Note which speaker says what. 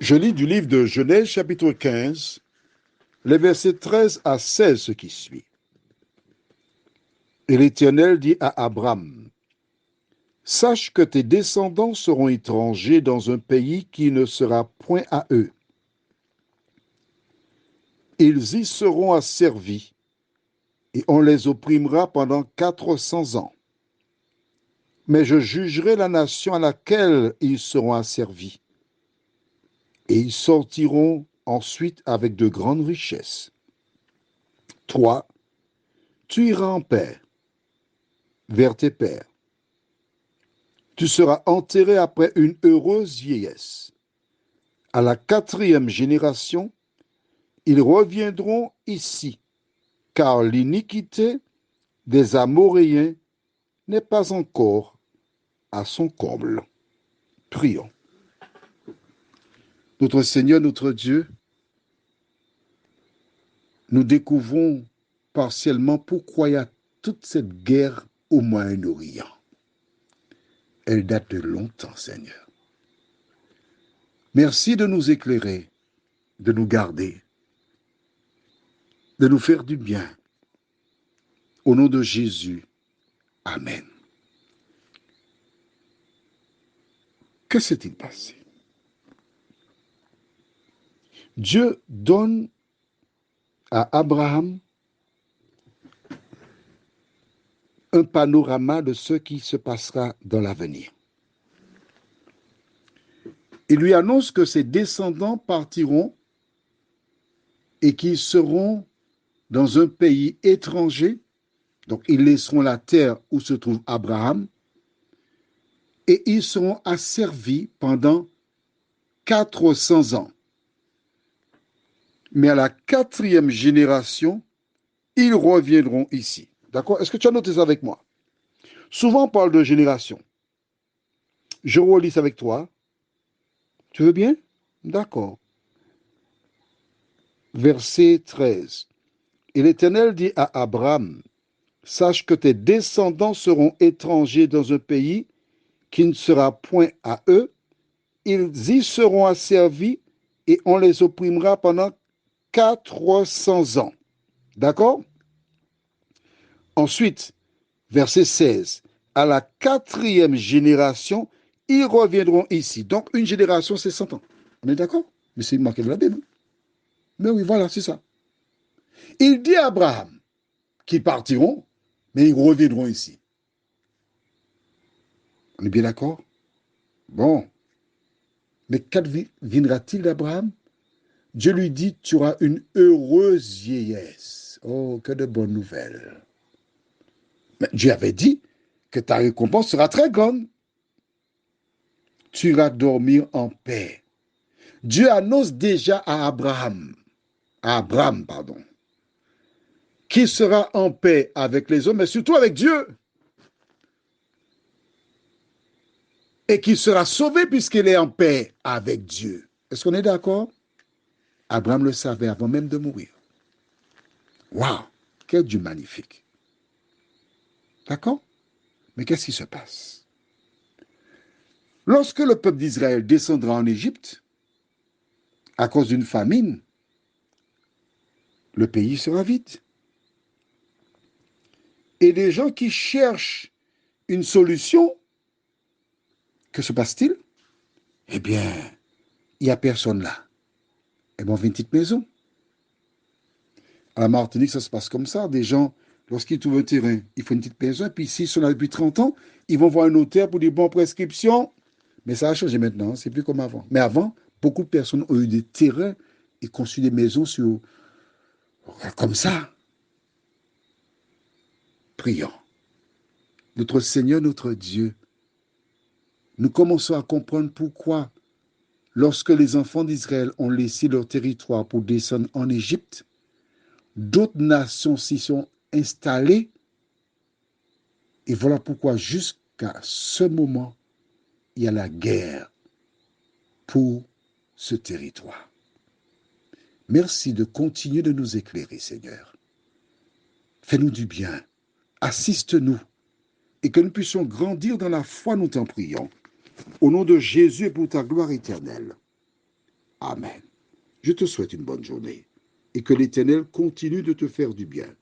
Speaker 1: Je lis du livre de Genèse, chapitre 15, les versets 13 à 16, ce qui suit. Et l'Éternel dit à Abraham, « Sache que tes descendants seront étrangers dans un pays qui ne sera point à eux. Ils y seront asservis, et on les opprimera pendant 400 ans. Mais je jugerai la nation à laquelle ils seront asservis, et ils sortiront ensuite avec de grandes richesses. Toi, tu iras en paix vers tes pères. Tu seras enterré après une heureuse vieillesse. À la 4e génération, ils reviendront ici, car l'iniquité des Amoréens n'est pas encore à son comble. » Prions. Notre Seigneur, notre Dieu, nous découvrons partiellement pourquoi il y a toute cette guerre au Moyen-Orient. Elle date de longtemps, Seigneur. Merci de nous éclairer, de nous garder, de nous faire du bien. Au nom de Jésus, Amen. Que s'est-il passé? Dieu donne à Abraham un panorama de ce qui se passera dans l'avenir. Il lui annonce que ses descendants partiront et qu'ils seront dans un pays étranger, donc ils laisseront la terre où se trouve Abraham, et ils seront asservis pendant 400 ans. Mais à la 4e génération, ils reviendront ici. D'accord? Est-ce que tu as noté ça avec moi? Souvent, on parle de génération. Je relis ça avec toi. Tu veux bien? D'accord. Verset 13. Et l'Éternel dit à Abraham, « Sache que tes descendants seront étrangers dans un pays qui ne sera point à eux. Ils y seront asservis et on les opprimera pendant 400 ans. » D'accord? Ensuite, verset 16. À la 4e génération, ils reviendront ici. Donc, une génération, c'est 100 ans. On est d'accord? Mais c'est marqué dans la Bible. Mais oui, voilà, c'est ça. Il dit à Abraham qu'ils partiront, mais ils reviendront ici. On est bien d'accord? Bon. Mais qu'adviendra-t-il d'Abraham? Dieu lui dit, tu auras une heureuse vieillesse. Oh, que de bonnes nouvelles. Mais Dieu avait dit que ta récompense sera très grande. Tu iras dormir en paix. Dieu annonce déjà à Abraham, qu'il sera en paix avec les hommes, mais surtout avec Dieu. Et qu'il sera sauvé puisqu'il est en paix avec Dieu. Est-ce qu'on est d'accord? Abraham le savait avant même de mourir. Waouh, quel Dieu magnifique. D'accord? Mais qu'est-ce qui se passe? Lorsque le peuple d'Israël descendra en Égypte, à cause d'une famine, le pays sera vide. Et les gens qui cherchent une solution, que se passe-t-il? Eh bien, il n'y a personne là. Eh bien, on fait une petite maison. À la Martinique, ça se passe comme ça. Des gens, lorsqu'ils trouvent un terrain, ils font une petite maison. Et puis, s'ils sont là depuis 30 ans, ils vont voir un notaire pour dire, bon, prescription. Mais ça a changé maintenant, c'est plus comme avant. Mais avant, beaucoup de personnes ont eu des terrains et construit des maisons comme ça. Prions. Notre Seigneur, notre Dieu, nous commençons à comprendre pourquoi, lorsque les enfants d'Israël ont laissé leur territoire pour descendre en Égypte, d'autres nations s'y sont installées. Et voilà pourquoi, jusqu'à ce moment, il y a la guerre pour ce territoire. Merci de continuer de nous éclairer, Seigneur. Fais-nous du bien. Assiste-nous et que nous puissions grandir dans la foi, nous t'en prions. Au nom de Jésus et pour ta gloire éternelle. Amen. Je te souhaite une bonne journée et que l'Éternel continue de te faire du bien.